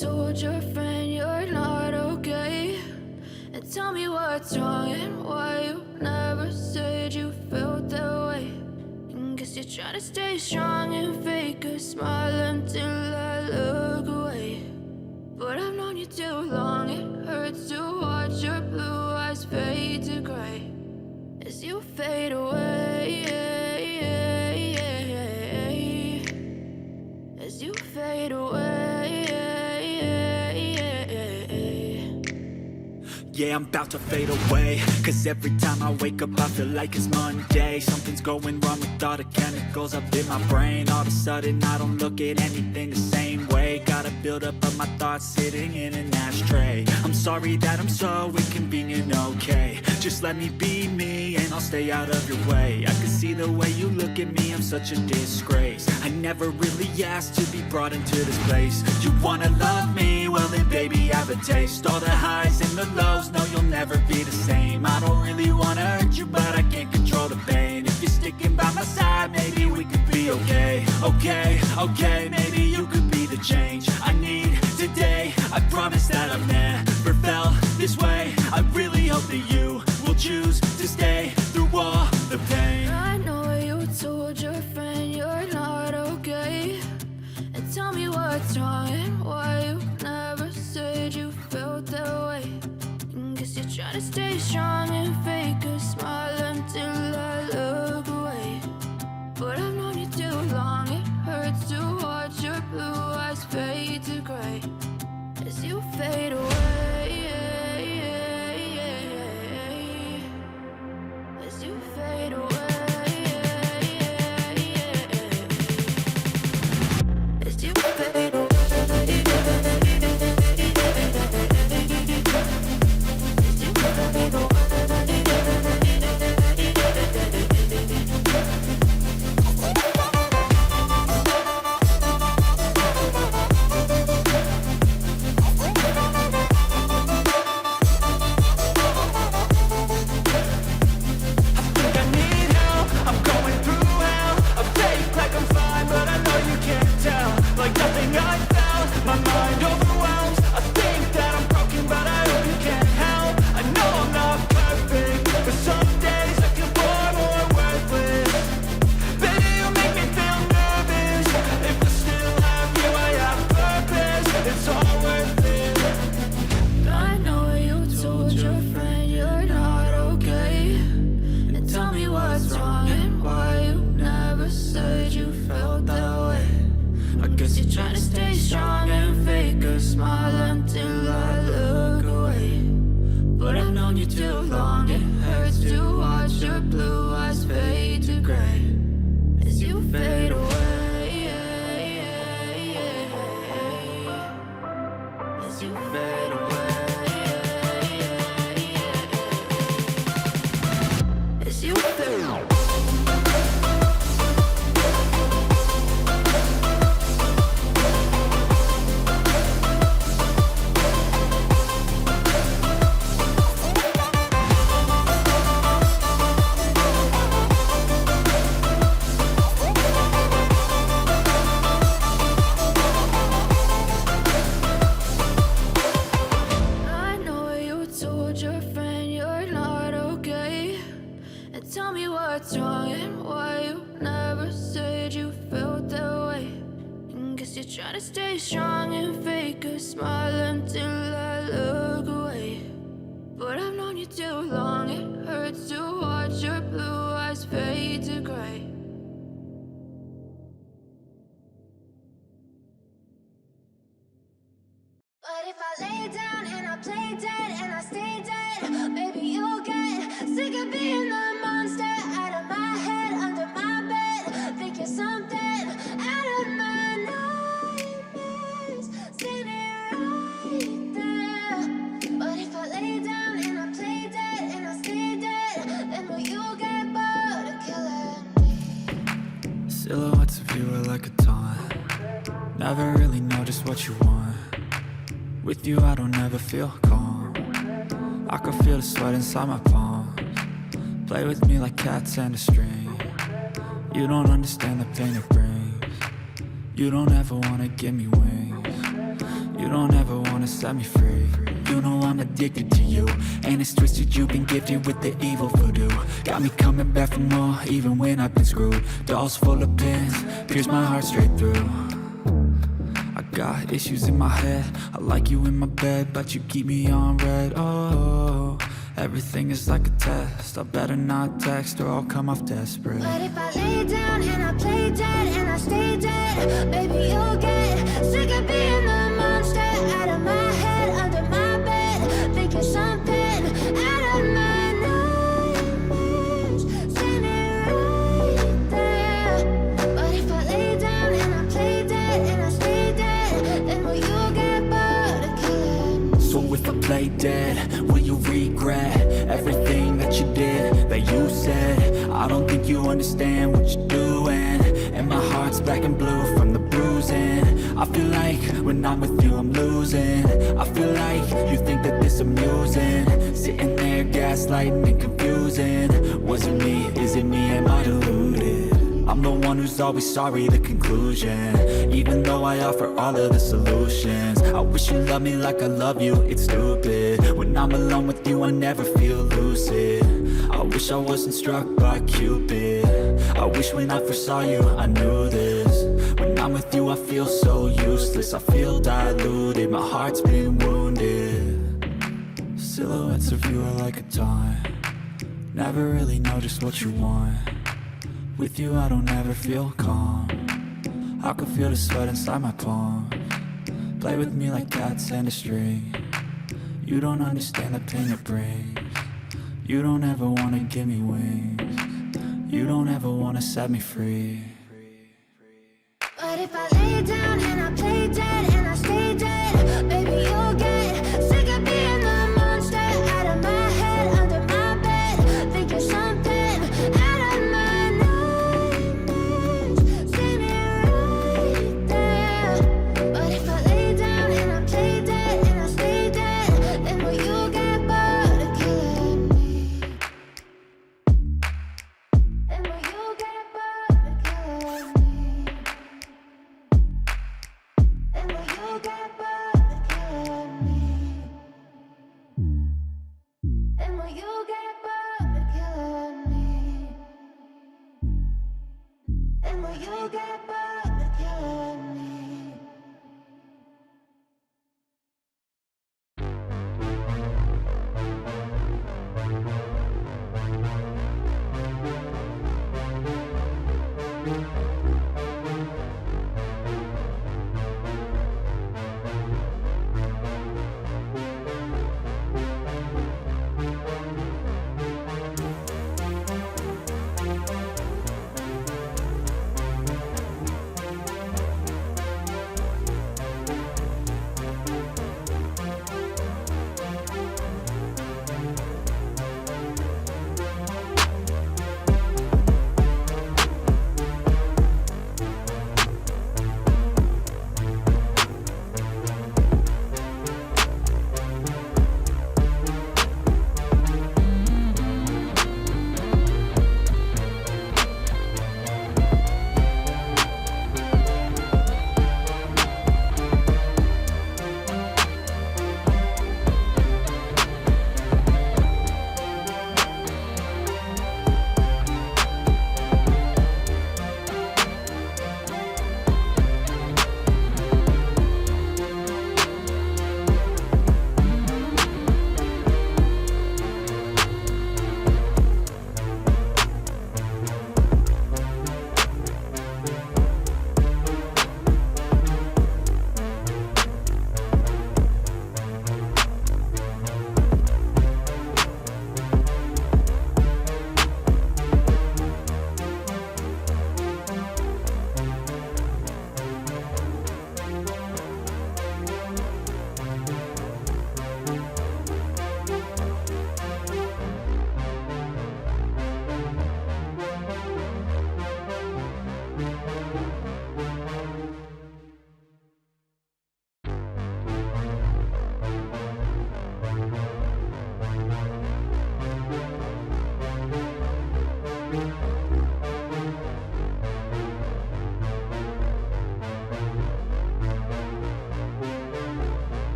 told your friend you're not okay? And tell me what's wrong and why you never said you felt that way. And guess you're trying to stay strong and fake a smile until I look away. But I've known you too long, it hurts to watch your blue eyes fade to gray as you fade away, as you fade away. Yeah, I'm about to fade away, cause every time I wake up I feel like it's Monday. Something's going wrong with all the chemicals up in my brain. All of a sudden I don't look at anything the same way. Got a buildup of my thoughts sitting in an ashtray. I'm sorry that I'm so inconvenient, okay? Just let me be me and I'll stay out of your way. I can see the way you look at me, I'm such a disgrace. I never really asked to be brought into this place. You wanna love me? Well then baby have a taste. All the highs and the lows, no you'll never be the same. I don't really wanna hurt you but I can't control the pain. If you're sticking by my side maybe we could be okay. Okay, maybe you could be the change I need today. I promise that I've never felt this way. I really hope that you will choose to stay through all the pain. I know you told your friend you're not okay. And tell me what's wrong and why you never said you felt that way. And guess you're trying to stay strong and fake a smile until I look away. But I've known you too long, it hurts to watch your blue eyes fade to gray as you fade away, as you fade away, as you fade away. But if I lay down and I play dead and I stay dead, maybe you'll get sick of being the monster out of my head, under my bed. Think you're something out of my nightmares, standing right there. But if I lay down and I play dead and I stay dead, then will you get bored of killing me? Silhouettes of you are like a taunt. Never really know just what you want. With you I don't ever feel calm. I can feel the sweat inside my palms. Play with me like cats and a string. You don't understand the pain it brings. You don't ever wanna give me wings. You don't ever wanna set me free. You know I'm addicted to you, and it's twisted, you've been gifted with the evil voodoo. Got me coming back for more, even when I've been screwed. Dolls full of pins, pierce my heart straight through. I got issues in my head, I like you in my bed, but you keep me on red. Oh, everything is like a test, I better not text or I'll come off desperate. But if I lay down and I play dead and I stay dead, baby, you'll get sick of being the monster out of my head, under my bed, thinking something out of my nightmares, standing right there. But if I lay down and I play dead and I stay dead, then will you get bored of killing? So if I play dead, will you regret everything that you did, that you said? I don't think you understand what you're doing, and my heart's black and blue from the bruising. I feel like when I'm with you I'm losing. I feel like you think that this amusing, sitting there gaslighting and confusing. Was it me? Is it me? Am I deluded? I'm the one who's always sorry, the conclusion, even though I offer all of the solutions. I wish you loved me like I love you, it's stupid. When I'm alone with you I never feel lucid. I wish I wasn't struck by Cupid. I wish when I first saw you I knew this. When I'm with you I feel so useless, I feel diluted, my heart's been wounded. Silhouettes of you are like a taunt, never really know just what you want. With you I don't ever feel calm, I can feel the sweat inside my palm. Play with me like cats and a string, you don't understand the pain it brings. You don't ever wanna give me wings, you don't ever wanna set me free. But if I lay down